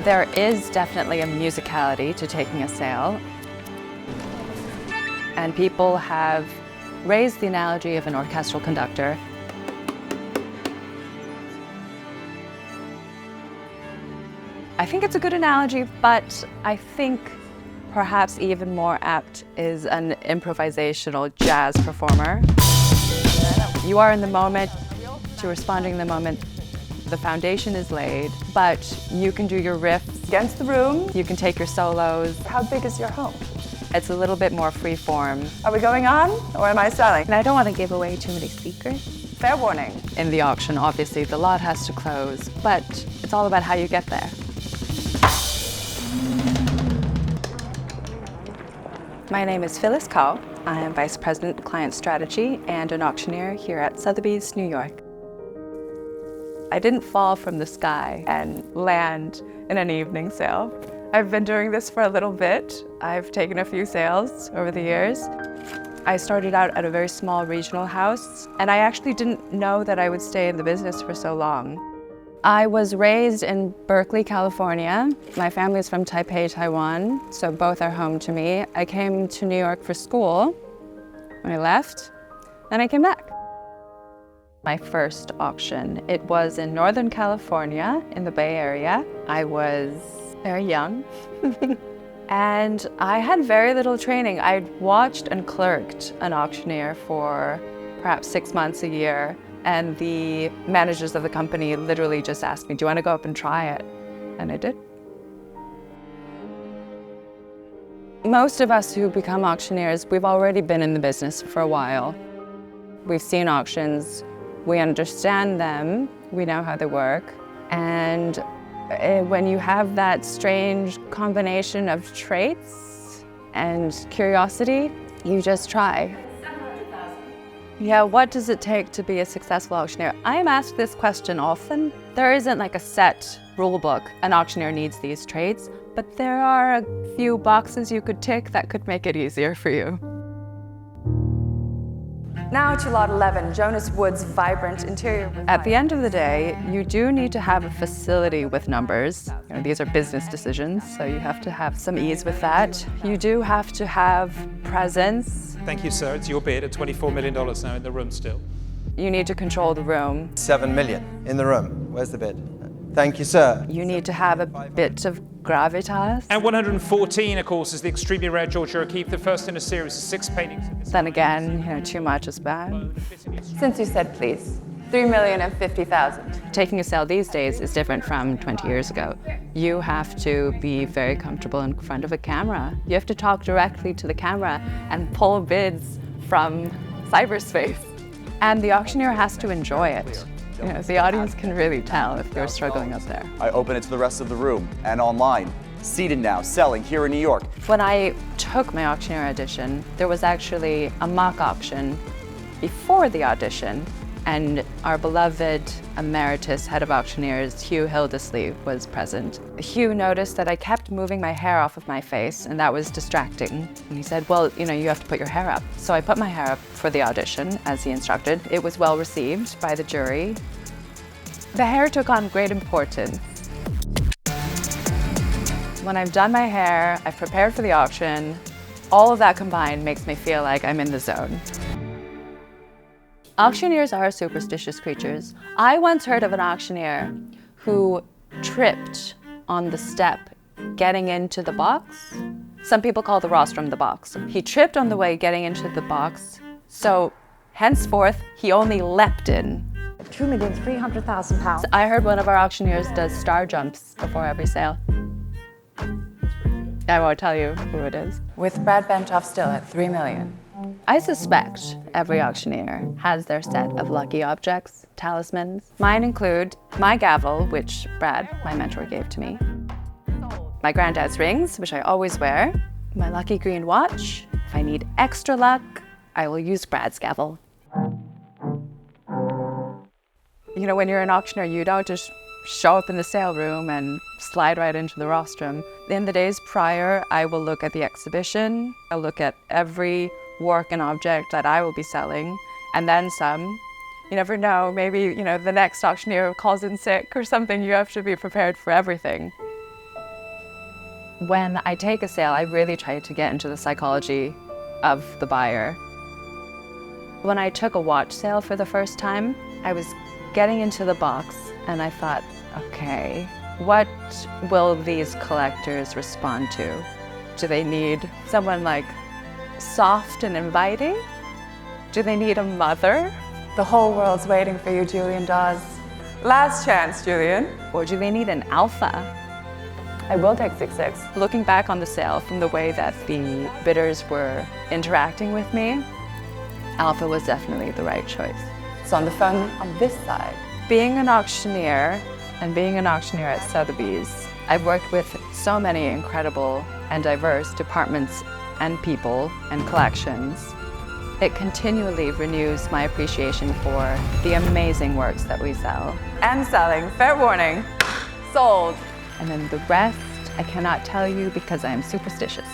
There is definitely a musicality to taking a sale. And people have raised the analogy of an orchestral conductor. I think it's a good analogy, but I think perhaps even more apt is an improvisational jazz performer. You are in the moment, you're responding in the moment. The foundation is laid, but you can do your riffs against the room. You can take your solos. How big is your home? It's a little bit more free form. Are we going on, or am I selling? And I don't want to give away too many secrets. Fair warning. In the auction, obviously, the lot has to close, but it's all about how you get there. My name is Phyllis Kao. I am Vice President Client Strategy and an auctioneer here at Sotheby's, New York. I didn't fall from the sky and land in an evening sale. I've been doing this for a little bit. I've taken a few sales over the years. I started out at a very small regional house, and I actually didn't know that I would stay in the business for so long. I was raised in Berkeley, California. My family is from Taipei, Taiwan, so both are home to me. I came to New York for school when I left, then I came back. My first auction, it was in Northern California, in the Bay Area. I was very young, and I had very little training. I'd watched and clerked an auctioneer for perhaps 6 months, a year, and the managers of the company literally just asked me, do you want to go up and try it? And I did. Most of us who become auctioneers, we've already been in the business for a while. We've seen auctions, we understand them, we know how they work, and when you have that strange combination of traits and curiosity, you just try. Yeah, what does it take to be a successful auctioneer? I am asked this question often. There isn't like a set rule book. An auctioneer needs these traits, but there are a few boxes you could tick that could make it easier for you. Now to lot 11, Jonas Wood's vibrant interior. At the end of the day, you do need to have a facility with numbers. You know, these are business decisions, so you have to have some ease with that. You do have to have presence. Thank you, sir. It's your bid at $24 million now in the room still. You need to control the room. $7 million in the room. Where's the bid? Thank you, sir. You need to have a bit of gravitas. And 114, of course, is the extremely rare George O'Keeffe, the first in a series of 6 paintings. Then again, you know, too much is bad. Since you said please, $3,050,000. Taking a sale these days is different from 20 years ago. You have to be very comfortable in front of a camera. You have to talk directly to the camera and pull bids from cyberspace. And the auctioneer has to enjoy it. You know, the audience can really tell if you're struggling up there. I open it to the rest of the room and online. Seated now, selling here in New York. When I took my auctioneer audition, there was actually a mock auction before the audition, and our beloved emeritus head of auctioneers, Hugh Hildesleeve, was present. Hugh noticed that I kept moving my hair off of my face, and that was distracting. And he said, well, you know, you have to put your hair up. So I put my hair up for the audition, as he instructed. It was well received by the jury. The hair took on great importance. When I've done my hair, I've prepared for the auction, all of that combined makes me feel like I'm in the zone. Auctioneers are superstitious creatures. I once heard of an auctioneer who tripped on the step getting into the box. Some people call the rostrum the box. He tripped on the way getting into the box, so henceforth he only leapt in. £2,300,000. I heard one of our auctioneers does star jumps before every sale. I won't tell you who it is. With Brad Bentoff still at $3 million. I suspect every auctioneer has their set of lucky objects, talismans. Mine include my gavel, which Brad, my mentor, gave to me. My granddad's rings, which I always wear. My lucky green watch. If I need extra luck, I will use Brad's gavel. You know, when you're an auctioneer, you don't just show up in the sale room and slide right into the rostrum. In the days prior, I will look at the exhibition. I'll look at every work and object that I will be selling, and then some. You never know, maybe, you know, the next auctioneer calls in sick or something. You have to be prepared for everything. When I take a sale, I really try to get into the psychology of the buyer. When I took a watch sale for the first time, I was getting into the box and I thought, okay, what will these collectors respond to? Do they need someone like soft and inviting? Do they need a mother? The whole world's waiting for you, Julian Dawes. Last chance, Julian. Or do they need an alpha? I will take 6-6. Looking back on the sale from the way that the bidders were interacting with me, alpha was definitely the right choice. So on the phone on this side. Being an auctioneer and being an auctioneer at Sotheby's, I've worked with so many incredible and diverse departments and people and collections. It continually renews my appreciation for the amazing works that we sell. And selling, fair warning, sold. And then the rest, I cannot tell you because I am superstitious.